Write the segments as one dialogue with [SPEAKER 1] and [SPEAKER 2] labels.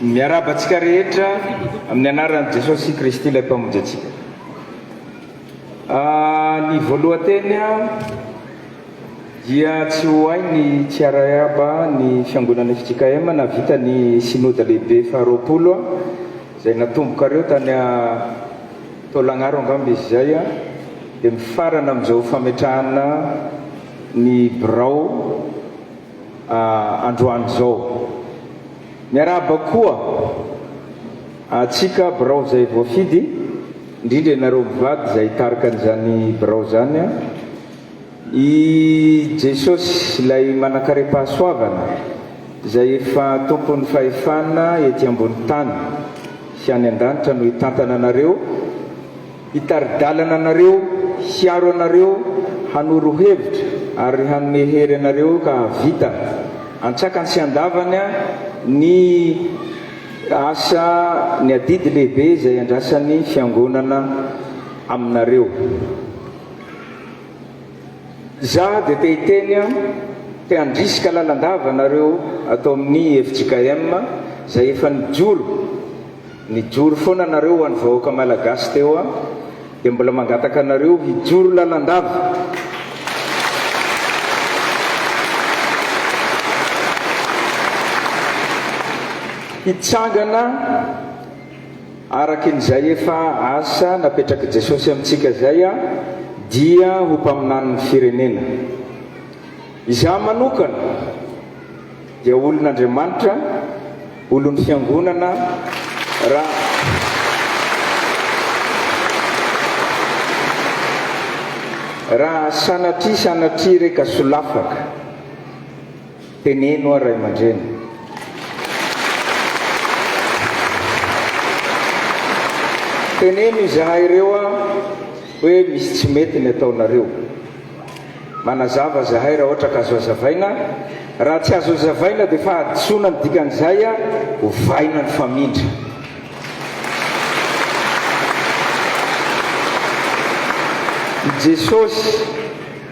[SPEAKER 1] miarabantsika rehetra amin'ny anaran'i Jesosy Kristy ilay mpamonjy antsika. Ny voalohan-teny dia tsy ho hay ny tsy arahaba ny fiangonana FJKM navita ny synody lehibe faharoapolo izay natombokareo tany Taolagnaro angamba izy izay dia mifarana amin'izao fametrahana ny birao androany izao. Miarahaba koa atsika birao izay voafidy, indrindra ianareo mivady izay hitarika an'izany birao zany i Jesosy ilay manankaream-pahasoavana izay efa tompon'ny fahefana ety ambony tany sy any an-danitra no hitantana anareo, hitaridalana anareo, hiaro anareo, hanoro hevitra ary hanome hery anareo ka vita antsakany sy andavany ny asa ny adidy lehibe izay andrasan'ny fiangonana aminareo. Za dia te hiteny te handrisika lalandava nareo atao amin'ny FJKM izay efa nijoro foana nareo ho an'ny vahoaka malagasy teo dia mbola mangataka anareo hijoro lalandava. Hitsangana arakin'izay efa asa napetraka Jesosy amintsika zay dia ho mpaminany firenena. Izaho manokana dia olon'Andriamanitra, olon'ny fiangonana raha sanatry reka solafaka teneno ray aman-dreny. Teneno izahay ireo hoe misy tsy mety ny ataonareo. Manazava zahay raha ohatra ka azo azavaina, raha tsy azo azavaina dia fa adisona ny dikan'izay hovaina ny famindra.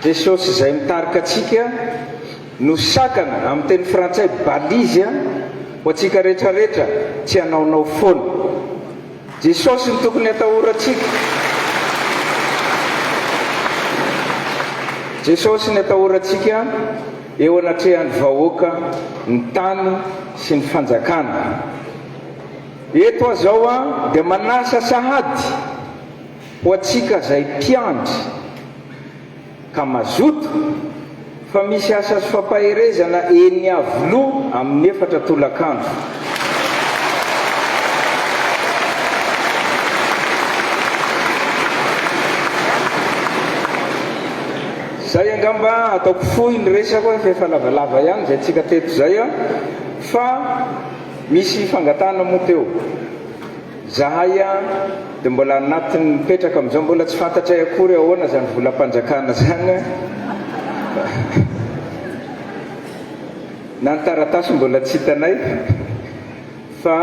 [SPEAKER 1] Jesosy izay mitarika atsika no sakana amin'ny teny frantsay balizy ho atsika rehetrarehetra tsy hanaonao foana. Jesosy ny tokony atahorantsika. Jesosy ny atahorantsika eo anatrehan'ny vahoaka ny tany sy ny fanjakana. Eto azao dia manasa sahady ho atsika izay mpiandry ka mazoto fa misy asa sy fampaherezana eny avilo amin'ny 4 tolakandro. Zay angamba ataoko fohy ny resako fa efa lavalava ihany izay tsika teto zay fa misy fangatana moa teo. Zahay dia mbola anatin'ny mipetraka amin'izao mbola tsy fantatray akory ahoana zany volam-panjakana zany na ny taratasy mbola tsy hitanay fa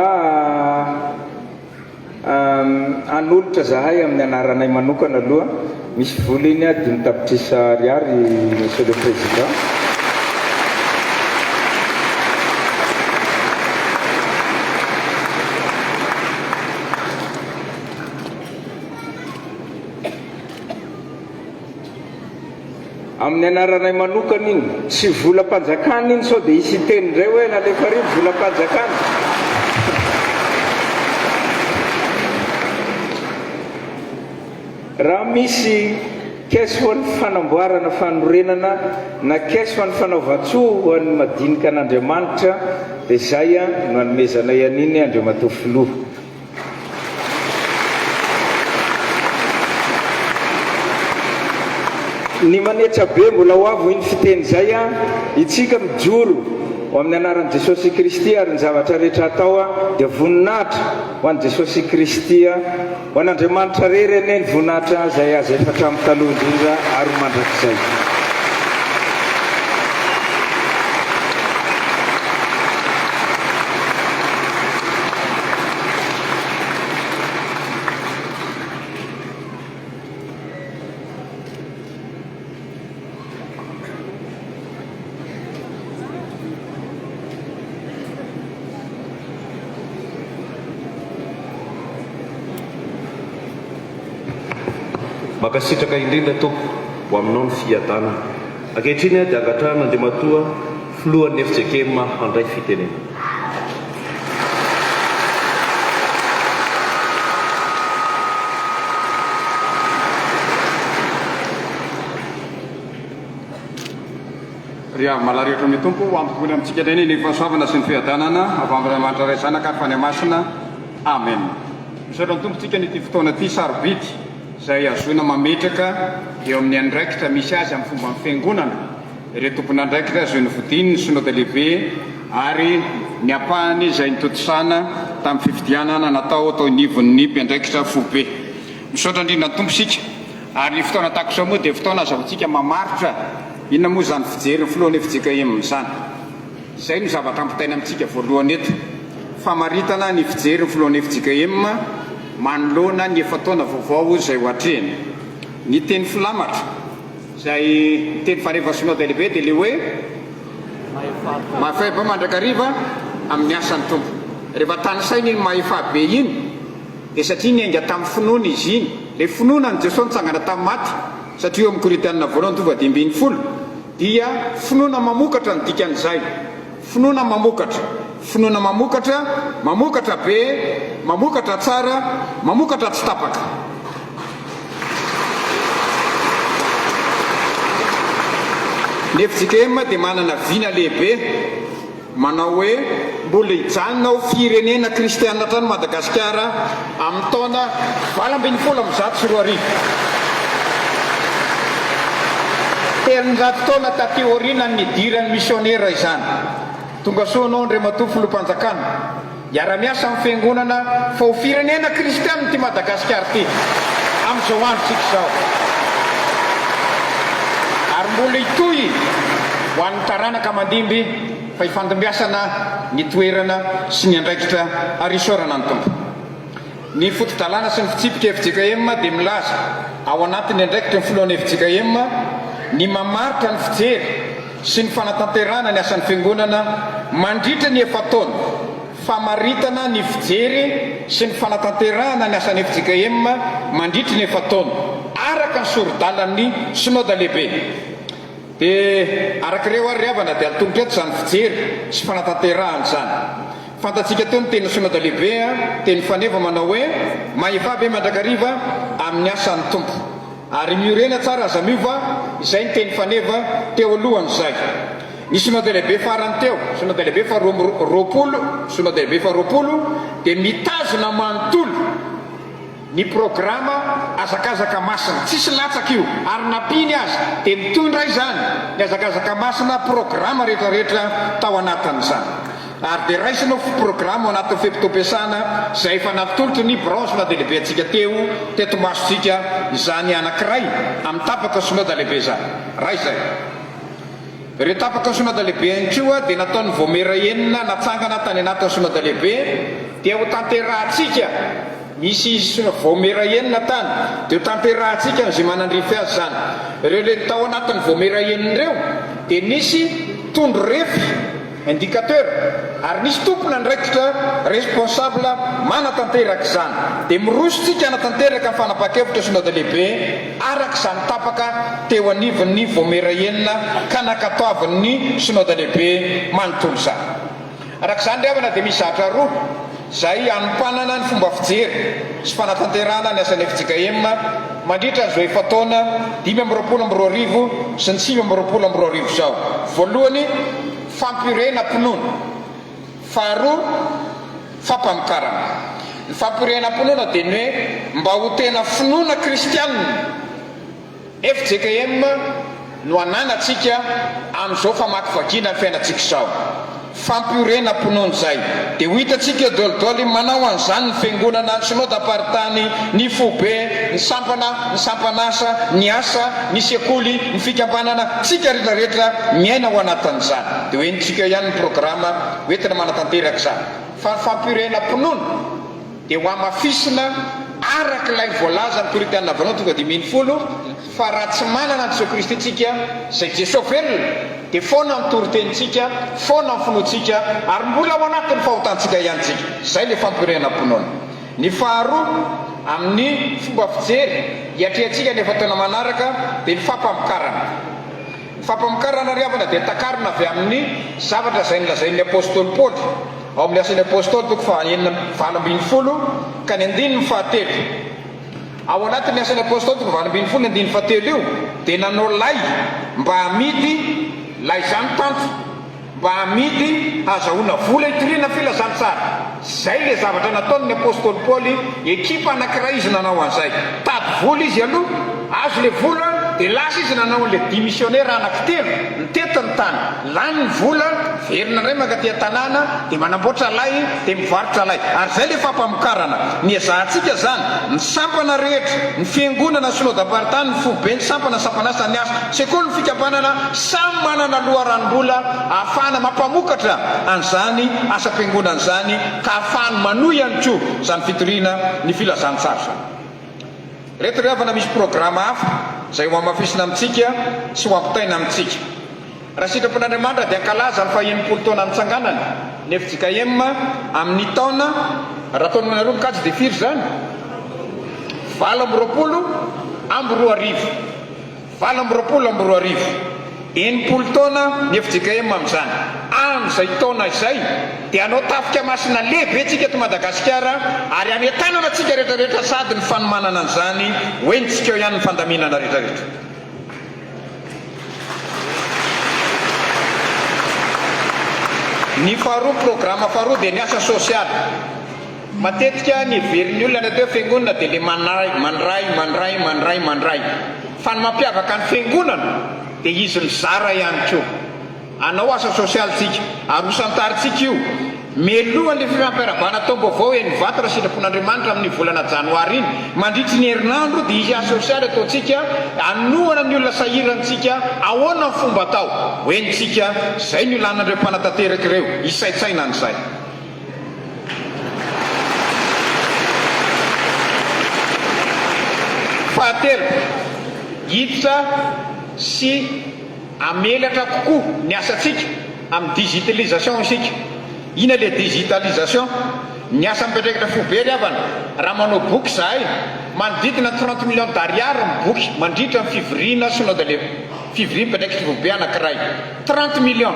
[SPEAKER 1] anolotra zahay amin'ny anaranay manokana aloha. Misy vola iny 5 ariary monsieur le président. Amin'ny anaranay manokana iny tsy volam-panjakana iny sao dia hisy teny indray hoe nalefa ry volam-panjakana. Raha misy kesy ho an'ny fanamboarana fanorenana na kesy ho an'ny fanaovan-tsoa ho an'ny madinika an'Andriamanitra dia izay no hanomezanay an'iny andreo matoa filoha. Ny manetra be mbola ho avy iny fiteny izay itsika mijoro ho amin'ny anaran'i Jesosy Kristy ary ny zavatra rehetra atao dia voninahitra ho an'i Jesosy Kristy ho an'Andriamanitra rery ane ny voninahitra izay aza efa hatramin'ny taloha indrindra ary mandrakizay.
[SPEAKER 2] mankasitraka indrindra tompo ho aminao ny fiadana ankehitriny dia angatrahana Andriamatoa filohan'ny FJKM handray fitenena.
[SPEAKER 3] Ria malarehetra amin'ny tompo ampitombony amintsika indray ny fahasoavana sy ny fiadanana avy amin'ny Andriamanitra iray zanaka ary fanamasina. Amen. Misaotra ny tompontsika nyity fotoana ity sarobidy izay azoina mametraka eo amin'ny andraikitra misy azy amin'ny fomba amin'ny fiangonana. Ireo tompony andraikitra azoina vodiny ny synode lehibe ary ny ampahany izay nitotosana tamin'ny fifidianana natao tao anivon'ny mpiandraikitra foibe. Misaotra indrindra ny tomposika ary ny fotoana tahaka izao moa dia fotoana azahoantsika mamaritra inona moa zany fijery ny filohan'ny FJKM zany. Izay no zavatra ampitaina amintsika voalohany eto. Famaritana ny fijery ny filohan'ny FJKM manoloana ny efa-taona vaovao izay ho hatrehany. Ny teny filamatra izay teny faneva synode lehibe dia le hoe mahafaiba mandrakariva amin'ny asan'ny tompo. Rehefa tany sainy iny mahefabe iny dia satria niainga tamin'ny finoana izy iny. Le finoana ny Jesosy nitsangana tamin'ny maty satria eo amin'ny Korintianina voalohany 2:10 dia finoana mamokatra ny dikan'izay. Finoana mamokatra, finoana mamokatra, mamokatra be, mamokatra tsara, mamokatra tsy tapaka. Ny FJKM dia manana vina lehibe manao hoe mbola hijanona ho firenena kristianina hatrany Madagasikara amin'ny taona 2024. Telonjato taona tateoriana ny diran'ny misionera izany. Tonga soanao Andriamatoa filoham-panjakana hiara-miasa amin'ny fiangonana fa ho firenena kristianina ty Madagasikara ty amin'izao andro tsika izao. Ary mbola hitoy ho an'ny taranaka mandimby fa hifandombiasana ny toerana sy ny andraikitra ary isorana ny tompo. Ny fotodalana sy ny fitsipika FJKM dia milaza ao anatin'ny andraikitra ny filohan'ny FJKM ny mamaritra ny fijery sy ny fanatanterahana ny asan'ny fiangonana mandritra ny efa-taona. Famaritana ny fijery sy ny fanatanterahana ny asan'ny FJKM mandritra ny efa-taona araka ny soro-dalan'ny synode lehibe. Dia arak'ireo ary avana dia tongotra eto izany fijery sy fanatanterahana zany. Fantatsika teo ny teny synode lehibe teny faneva manao hoe mahefabe mandrakariva amin'ny asan'ny tompo. Ary miorena tsara aza miova izay ny teny faneva teo alohan'izay. Ny synode lehibe farany teo, synode lehibe faharoapolo, synode lehibe faharoapolo dia mitazona manontolo ny programa azakazaka masina. Tsisy latsaka io ary napiny azy dia mitondra izany ny azakazaka masina programa rehetrarehetra tao anatin'izany. Ary dia raisinao programa ao anatin'ny feptom-piasana izay efa nampitolotry ny branche de lehibe antsika teto masontsika izany anankiray amin'ny tapaka synode lehibe zany. Ray zay. Ireo tapaka synode lehibe ihany koa dia nataon'ny Vomera enina natsangana tany anatin'ny synode lehibe dia ho tanterahantsika. Misy Vomera enina tany dia ho tanterahantsika izay manandrify azy zany. Ireo le tao anatin'ny Vomera enina ireo dia nisy tondro refy indicateur ary nisy tompona andraikitra responsable manatanteraka izany. Dia mirositsika anatanteraka ny fanapa-kevitra synode lehibe araka izany tapaka teo anivon'ny Vomera enina ka nakatoavin'ny synode lehibe manontolo izany. Arak'izany ry havana dia misy zatra roa izay anompanana ny fomba fijery sy fanatanterahana ny asan'ny FJKM mandritra an'izao efa-taona 520 sy ny 520 izao. Voalohany fampirena mpinoana, faharoa fampamokarana. Ny fampirena mpinoana dia ny hoe mba ho tena finoana kristianina FJKM no ananatsika amin'izao famakivakiana ny fiainantsika izao. Fampirena mpinoana izay dia ho hitatsika dolidoly manao an'izany ny fiangonana ny synode apartany, ny foibe, ny sampanasa, ny asa, ny sekoly, ny fikambanana tsika rehetrarehetra miaina ho anatin'izany. Dia hoenitsika ihany ny programa hoentina manatanteraka izany. Fa fampirena mpinoana dia ho amafisina arak'ilay voalaza ny Korintianina voalohany 10 fa raha tsy manana Jesosy Kristy tsika izay Jesosy velona dia foana amin'ny torotenitsika, foana amin'ny finoantsika ary mbola ao anatin'ny fahotantsika ihany tsika. Izay le fampirena mpinoana. Ny faharoa amin'ny fomba fijery hiatrehantsika nefa tena manaraka dia ny fampamokarana riavana dia takarina avy amin'ny zavatra izay nilazain'ny apôstôly Paoly ao amin'ny asan'ny apôstôly toko faha-20 ka ny 9:7 ao anatin'ny asan'ny apôstôly toko 20:9 io dia nanao lay mba hamidy lay zany tanjo mba hamidy hazahoana vola hitoriana filazantsara. Zay le zavatra nataony ny apôstôly Paoly. Ekipa anankiray izy nanao an'izay, tady vola izy aloha, azo le vola dia lasa izy nanao le démissionnaire anankitelo nitetiny tany, lany ny vola, verina indray mankaty tanàna dia manamboatra lay dia mivarotra lay. Ary zay le fampamokarana ny ezahantsika zany, ny sampana rehetra, ny fiangonana synodam-paritany, ny fobe ny sampana sampanasa ny asa, sekoly ny fikambanana samy manana loharanom-bola ahafahana mampamokatra an'izany asa-piangonana zany ka ahafahany manohy ihany koa zany fitoriana ny filazantsara zany. Reto ry havana misy programa hafa zay ho amafisina amintsika sy ho ampitaina amintsika. Raha sitrapon'Andriamanitra dia ankalaza ny 100 taona mitsanganany ny FJKM amin'ny taona, raha taonanareo mikajy dia firy zany 20 amby 20 80 taona ny FJKM amin'izany. Amin'izay taona izay dia anao tafika masina lehibe tsika eto Madagasikara, ary ametanana tsika rehetrarehetra sady ny fanomanana an'izany hoentsika eo ihany ny fandaminana rehetrarehetra. Ny faharoa, programa faharoa dia ny asa sosialy. Matetika ny heverin'ny olona ny atao fiangonana dia le mandray. Fa ny mampiavaka ny fiangonana dia izy mizara ihany koa. Anao asa sosialitsika, arosan-taritsika io, melohan'le fampiarabana taom-baovao ny vatara sitrapon'Andriamanitra amin'ny volana janoary iny, mandritry ny herinandro dia izy asa sosialy ataontsika, anohana ny olona sahirantsika ahoana ny fomba atao hoentsika. Zay ny ilanan'ireo mpanatanteraka ireo, isaitsaina an'izay. Fahatelo, hiditra sy amelatra kokoa ny asantsika amin'ny digitalisation isika. Ina le digitalisation? Ny asa mipetraikitra fobe ry havana. Raha manao boky zahay, manodidina 30 millions d'ariary ny boky mandritra ny fivoriana fivoriana mipetraikitra fobe anankiray 30 millions.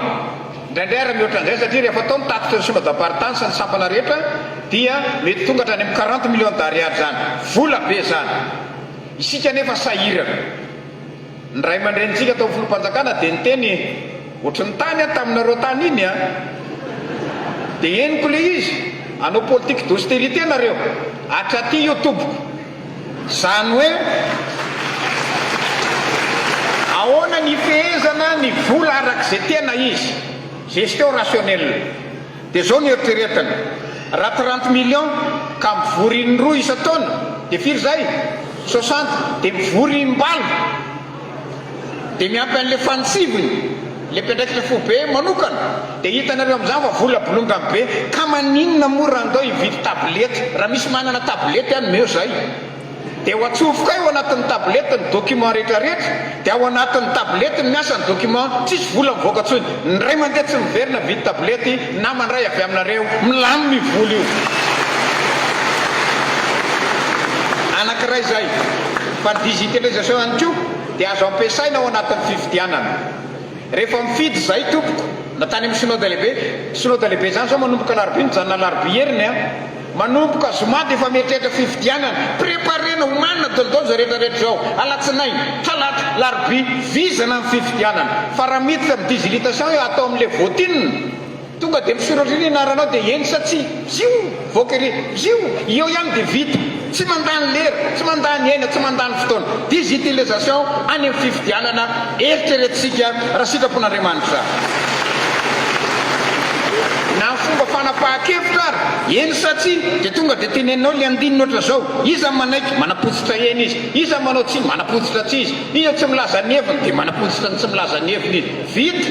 [SPEAKER 3] Indraindray raha mihoatra an'izay satria rehefa atao mitatitra ny synodam-paritany sy ny sampana rehetra dia mety tonga hatrany amin'ny 40 millions d'ariary zany, vola be zany. Isika nefa sahirana. Ny ray aman-drenitsika tao filoham-panjakana dia niteny ohatran'ny tany taminareo tany iny dia eniko le izy, anao politique d'austérité nareo, hatraty YouTube zany hoe ahoana ny fehezana ny vola arak'izay tena izy, gestion rationnelle. Dia zao ny eritreretana, raha 30 millions ka mivory indroa isa-taona dia firy zay 60, dia mivory imbalo dia miampy an'le fanisivony le mpiandraikitra fobe manokana dia hitanareo amin'izany fa vola bolongany be. Ka maninona mora andao hividy tablety? Raha misy manana tablety any meo zay dia ho atsofoka eo anatin'ny tablety ny document rehetrarehetra, dia ao anatin'ny tablety ny miasa ny document, tsisy vola mivoaka tsony. Ny ray mandeha tsy miverina vidy tablety na mandray avy aminareo milamy ny vola io. Anankiray zay, fa digitalisation ihany koa dia azo ampiasaina ao anatin'ny fifidianana. Rehefa mifidy zay tompoko natany amin'ny synode lehibe zany zao manomboka larobia, mijanona larobia heriny manomboka zoma dia efa mieritreritra fifidianana, préparena homanina dolodolo zay rehetrarehetra zao, alatsinainy, talata, larobia, vizana amin'ny fifidianana. Fa raha miditra amin'ny digitalisation atao amin'le voatinina, tonga dia misoratra iny anaranao dia eny satsia zio voakery zio eo ihany dia vita, tsy mandany lera, tsy mandany aina, tsy mandany fotoana. Digitalisation any amin'ny fifidianana eritreretintsika raha sitrapon'Andriamanitra. Na fomba fanapahan-kevitra ary eny satsia dia tonga dia tenenao le andinina ohatra zao, iza manaiky manapotsitra eny izy, iza manao tsy manapotsitra tsy izy, iza tsy milaza ny heviny dia manapotsitra ny tsy milaza ny heviny izy. Vita,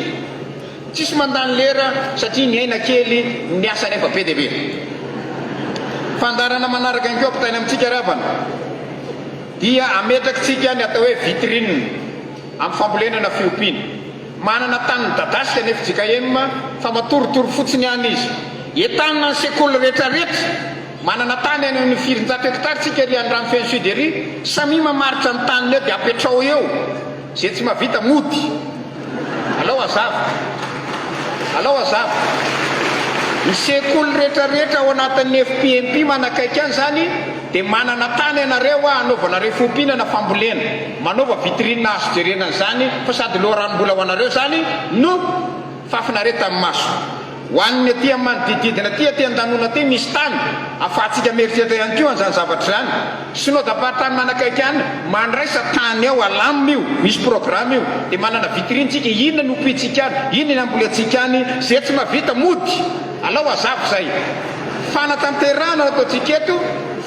[SPEAKER 3] tsisy mandany lera satria ny aina kely ny asa nefa be dia be. Fandarana manaraka ny keo ampitaina amintsika ravana dia ametrakitsika ny atao hoe vitrine amin'ny fambolenana fiompiana. Manana tany midadasika ny FJKM fa matorotoro fotsiny ihany izy, entanina ny sekoly rehetrarehetra manana tany any amin'ny firinjato hektara tsika ry andrano Fin Sud ery samy mamaritra ny taniny eo dia apetrao eo zay tsy mahavita mody alao azava ny sekoly rehetrarehetra ao anatin'ny FPMP manakaiky any zany dia manana tany ianareo anaovanareo fompiana fambolena manaova vitrine azo jerenany zany fa sady loaranombola ho anareo zany no fafinareo tamin'ny maso ho an'ny aty amin'ny manodididina aty an-danona aty misy tany afahantsika mieritreritra ihany koa an'izany zavatra zany synodam-paritany manakaiky any mandraisa tany ao alamina io misy programme io dia manana vitrine tsika inona no ompitsika any inona nambolentsika any zay tsy mahavita mody alao azavo zay fanatanterahana ataontsika eto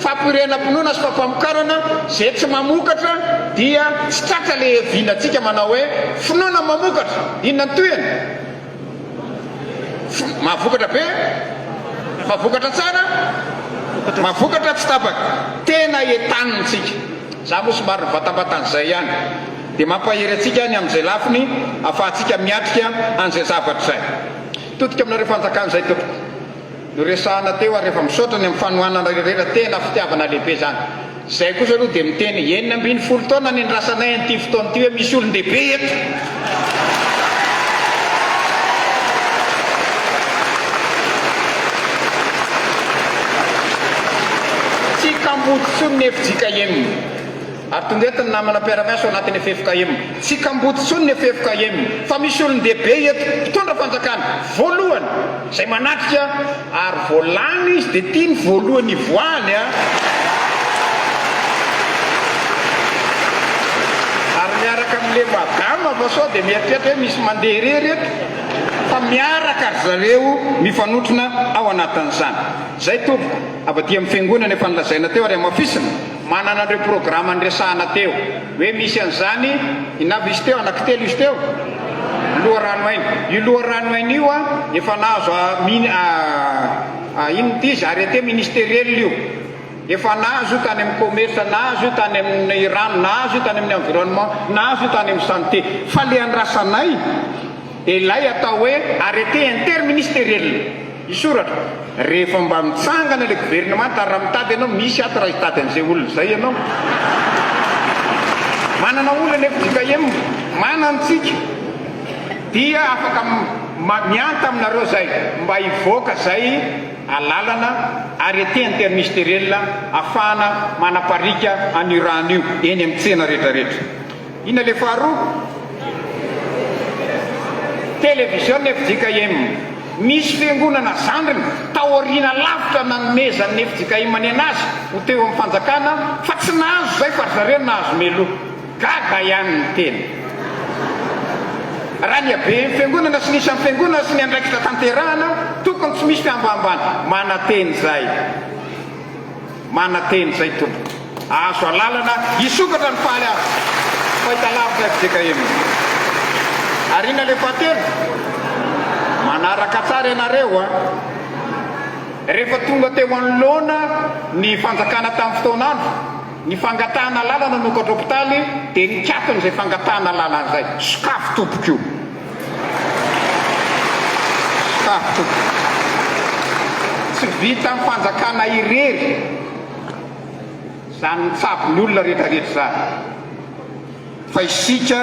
[SPEAKER 3] fampirenam-pinoana sy fampamokarana zay tsy mamokatra dia tsy tratra le vinantsika manao hoe finoana mamokatra inona ny toyany mahavokatra be mahavokatra tsara mahavokatra tsy tapaka tena etanitsika za moa somary vatambatan''zay ihany dia mampahery atsika any amin'izay lafiny afahantsika miatrika an'izay zavatra zay totika aminareo fanjakan'izay tompoko no resahana teo ary rehefa misaotra ny amin'ny fanohanana rehetra tena fitiavana lehibe zany zay kosa aloha dia miteny 9-20 taona ny ndrasanay an'ity fotoana ity hoe misy olon-dehibe eto tsy kambotsony ny FJKM ary tonga eto ny namana mpiara-miasa ao anatin'ny FFKM tsy kambotsony ny FFKM fa misy olon-dehibe eto mpitondra fanjakana voalohany zay manatrika ary voalany izy dia tia ny voalohany voany ary miaraka amin'le madama fa sao dia mieritreritra hoe misy mandeha rery eto fa miaraka ry zareo mifanotrona ao anatin'izany zay tompoko avaty amin'ny fiangonana efa nilazaina teo ary amafisina manana an'ireo programme nresahana teo hoe misy an'izany inavy izy teo anankitelo izy teo loharanoainy io loharanoainy io efa nahazo ino ty izy arrêté ministériel io efa nahazo io tany amin'ny commerce nahazo io tany amin'ny rano nahazo io tany amin'ny environnement nahazo io tany amin'ny santé fa le andrasanay dia ilay atao hoe arrêté interministériel isoratra rehefa mba mitsangana le gouvernement ary raha mitady ianao misy ato raha hitady an'izay olona zay ianao manana olana FJKM manantsika dia afaka mianta aminareo zay mba hivoaka zay alalana arrêté interministériel afahana manaparika an'io rano io eny amin'ny tsena rehetrarehetra ina le faharoa télévision FJKM misy fiangonana zandriny taoriana lavitra nanomezan'ny FJKM any anazy ho teo amin'ny fanjakana fa tsy nahazo zay fa ry zareo nahazo meloha gaga ihany ny tena raha ny abe fiangonana sy nisy amin'ny fiangonana sy ny andraikitra tanterahana tokony tsy misy fiambambany manateny zay tompo azo alalana isokatra ny faly azy fahita lavitra FJKM ary ina le fahatelo manaraka tsara ianareo rehefa tonga teo anoloana ny fanjakana tamin'ny fotoanandro ny fangatahana lalana nokatra hopitaly dia nikaton'izay fangatahana lalana zay sokafo tompoko io sokafo tompoko tsy vita amin'ny fanjakana irery zany mitsabo ny olona rehetrarehetra zany fa isika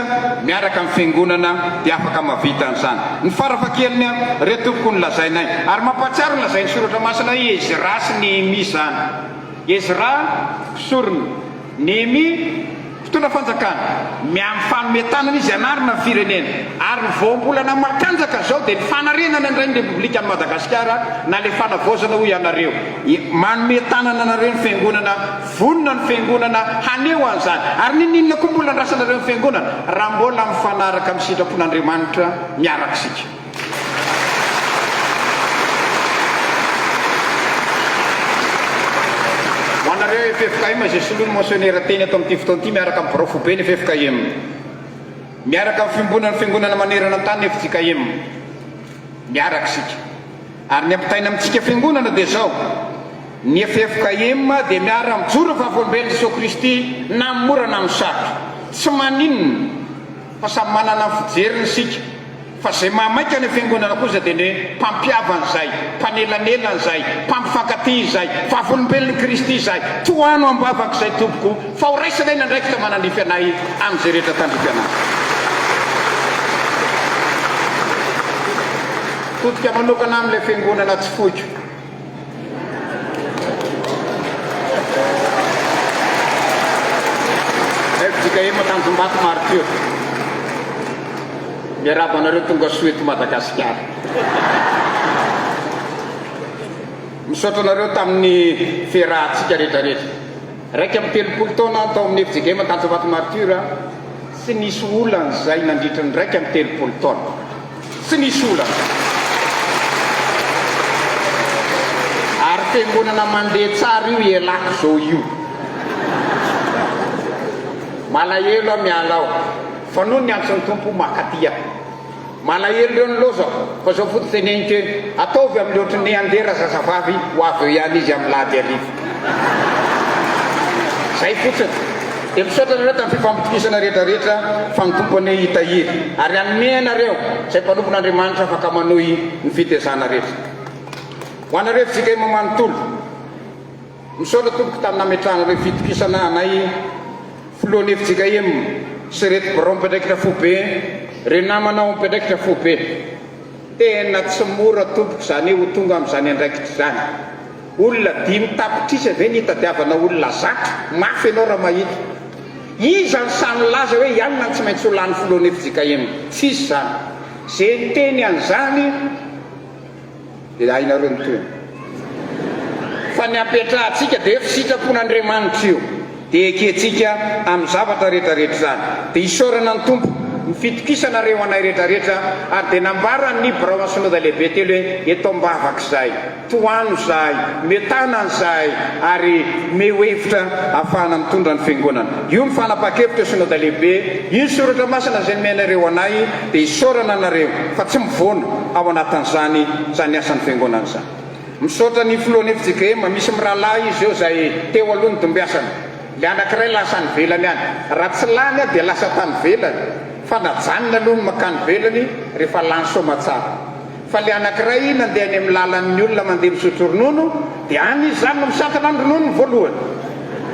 [SPEAKER 3] miaraka amin'ny fiangonana dia afaka mavita an'izany ny farafakeliny re tompoko ny lazainay ary mampahatsiaro ny lazain'ny soratra masina Ezra sy Nehemi zany Ezra sorony Nehemi mpitondra fanjakana miamy fanometanana izy anarina ny firenena ary ny voambolana matanjaka zao dia ny fanarenana indray ny repoblika ny Madagasikara na le fanavozana ho ianareo manometanana anareo ny fiangonana vonona ny fiangonana haneo an'izany ary nininona koa mbola nrasanareo ny fiangonana raha mbola mifanaraka amin'ny sitrapon'Andriamanitra miaraka sika ho anareo FFKM zay soloany mentionnaire teny ato amin'ity fotoana ity miaraka amin'ny profo be ny FFKM miaraka amin'ny fimbonana fiangonana manerana tany FJKM miaraka sika ary ny ampitaina amintsika fiangonana dia zao ny FFKM dia miara mijoro vavolombelon'i Jesosy Kristy na mora na misarotra tsy maninona fa samy manana ny fijeriny sika fa zay mahamaika ny fiangonana kosa dia ny mpampiavan'izay mpanelanelanaizay mpampifankaty izay vavolombelon'ny kristy izay toano ambavak'izay tompoko fa ho raisana ina ndraiky ta manandrify anay amin'izay rehetra tandrify anazy totika manokana amin'ilay fiangonana tsy foiko efitsika e matanjom-bato martio miarabanareo tonga soeto Madagasikara misaotra anareo tamin'ny fiarahantsika rehetrarehetra raiky amin'ny 30 taona tao amin'ny efitsika e matanjom-bato martio tsy nisy olana zay nandritra ny raiky amin'ny 30 taona tsy nisy olana ary fiangonana mandeha tsara io ialako zao io malahelo a miala ao fa noho ny antson'ny tompo makatia malahelo reo ny loza fa zao foto teneniko hoe ataovy amin'ny loatra ny andera zazavavy ho avy eo ihany izy amin'ny lady alivo zay fotsiny dia misaotra anareo tamin'ny fifampitokisana rehetrarehetra fa ny tompony hitahiry ary anome anareo zay mpanompon'Andriamanitra afaka manohy ny fitezana rehetra ho anareo fitsika mamanontolo misaotra tompoko tamin'ny nametrahanareo fitokisana anay filohan'ny efitsika em Serety Bron mpidraikitra fobe re namanao mpidraikitra fobe tena tsy mora tompoko zany ho tonga amin'izany andraikitra zany olona 5 tapitrisa ve ny hitadiavana olona zatra mafy ianao raha mahita iza ny samy laza hoe ianona tsy maintsy ho lany filohan'ny efitsika em tsisy zany zay teny an'izany dia hainareo ny toeny fa ny ampetrahantsika dia efa sitrapon'Andriamanitra io dia eketsika amin'ny zavatra rehetrarehetra zany dia isaorana ny tompo ny fitokisana reo anay rehetrarehetra ary dia nambara ny Brao synodina lehibe telo hoe eto mbavak'izay toano izay metanan'izay ary mehevitra ahafahana mitondra ny fiangonana io ny fanapa-kevitra synodina lehibe io ny soratra masina zay nomenareo anay dia isaorana anareo fa tsy mivoana ao anatin'izany zany asan'ny fiangonana zany misaotra ny filohan'ny efitsika ema misy mirahalahy izy eo zay teo aloha ny dombiasana le anankiray lasa ny velany any raha tsy lany a dia lasa tany velany fa najanona aloha ny makany velany rehefa lany somatsara fa le anankiray nandehany amin'ny lalan'ny olona mandeha misotro ronono dia any izy zany no misantana ny ronono voalohany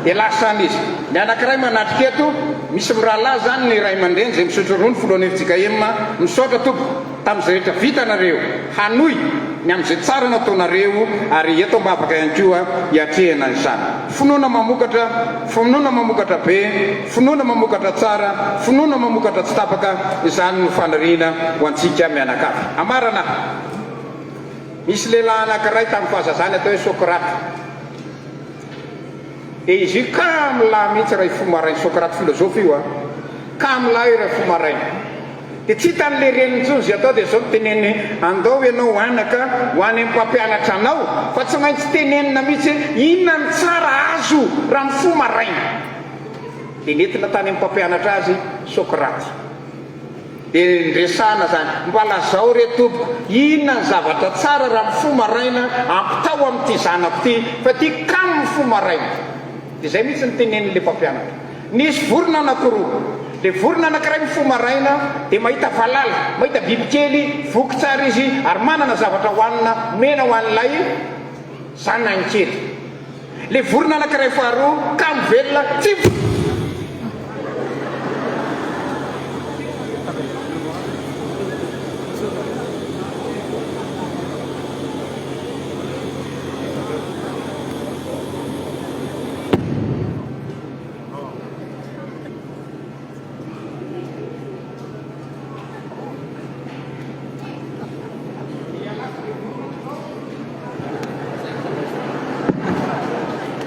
[SPEAKER 3] dia lasa any izy ny anankiray manatrika eto misy mirahalahy zany ny ray aman-dreny zay misotro ronono filohan'ny efitsika ema misaotra tompo tamin'izay rehetra vitanareo hanoy ny amin'izay tsara nataonareo ary eto mba afaka ihany koa hiatrehana izany finoana mamokatra be finoana mamokatra tsara finoana mamokatra tsy tapaka izany no fanariana ho antsika mianakavy amarana misy lehilahy anankiray tamin'ny fahazazany atao hoe Sokraty dia izy io ka milahy mihitsy raha ifomarainy Sokraty filozofy io a ka milahy io raha ifomarainy dia tsy hitan'le renintsony zay atao dia zao teneny andao ianao anaka ho any amin'ny mpampianatra anao fa tsy maintsy tenenina mihitsy inona ny tsara azo raha mifo maraina dia nentina tany amin'ny mpampianatra azy Sokraty dia ndresana zany mba lazao re tompoko inona ny zavatra tsara raha mifo maraina ampitao amin'ity zanako ity fa ty kamo mifo maraina dia zay mihitsy ny tenen'le mpampianatra nisy vorona anankiroa le vorona anankiray mifo maraina dia mahita valala mahita bibikely voky tsara izy ary manana zavatra hoanina mena ho an'ilay zanany kely le vorona anankiray faharoa ka mivelona tsy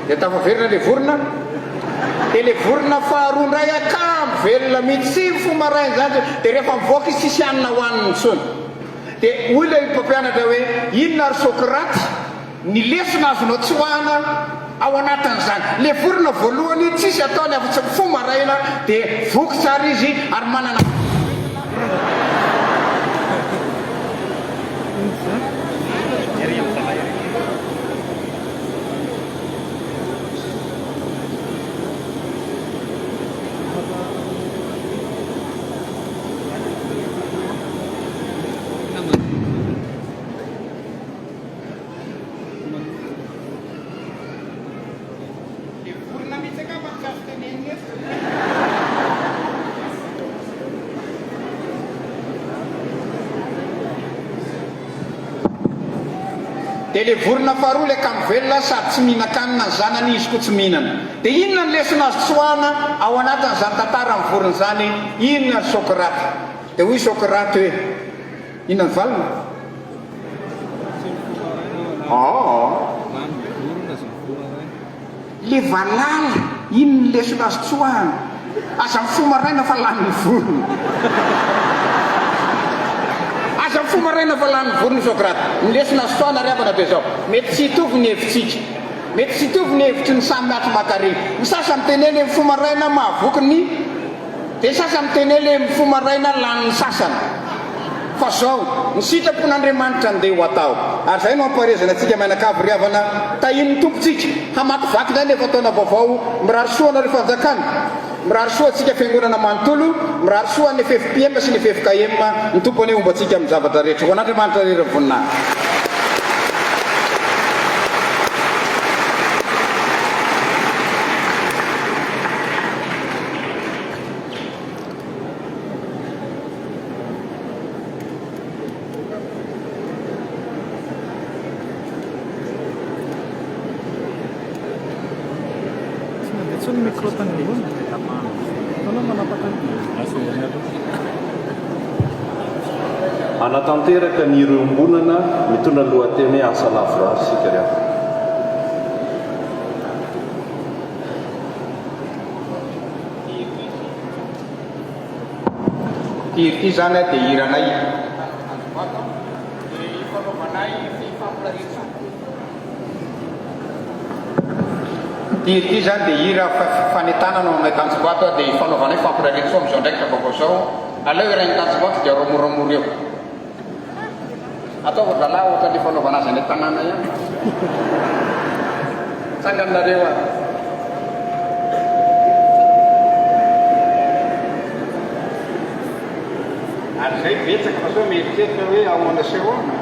[SPEAKER 3] dia tafaverina le vorona dia le vorona faharoa indray akamo velona mihitsy sy mifo maraina zany dia rehefa mivoaka izy tsisy anina hoaniny tsony dia hoy le mpampianatra hoe inona ry Sokraty ny lesona azonao tsy hoana ao anatin'izany le vorona voalohany tsisy ataony afa-tsy mifo maraina dia voky tsara izy ary manana dia le vorona faharoa le kamivelona sady tsy mihinan-kanina ny zanany izy koa tsy mihinana. Dia inona ny lesona azo tsoahana ao anatin'izany tantara ny vorona zany? Inona ny Sokraty? Dia hoy Sokraty hoe inona ny valona? Le valala, inona ny lesona azo tsoahana? Aza mifomaraina fa lany vorona. Aza mifomaraina fa lany vorona Sokraty. Ny lesona azo tsoahana riavana be zao. Mety tsy hitovy ny hevitsika, mety tsy hitovy ny hevitry ny samy miatry makaregny. Ny sasany tenele mifomaraina mahavoky ny, dia sasany tenele mifomaraina lany sasany. Fa zao ny sitrapon'Andriamanitra andeha ho atao. Ary zay no amparezana antsika mianakavy riavana, tahiny tompontsika hamakivaky zany efa taona vaovao, mirary soa na rehefa fanjakana, mirary soa antsika fiangonana manontolo, mirary soa ny FFPM sy ny FFKM, ny tompony omba antsika amin'ny zavatra rehetra. Ho an'Andriamanitra rera voninahitra.
[SPEAKER 2] Anatanteraka ny ireo ombonana mitondra lohateny hoe asa lavorary sika riavana.
[SPEAKER 3] Ity zany dia hiranay ity zany dia hira fanetana no aminay Tanjombato dia fanaovanay fampiraretso amin'izao ndraiky tabaoko zao. Aleo irainy Tanjombato dia romoramory eo ataova zalahy ohatran'ny fanaovana azy any tanàna ihany. Tsanganareo a ary zay betsaka fa sao mieritreritra hoe ahoana sehoana.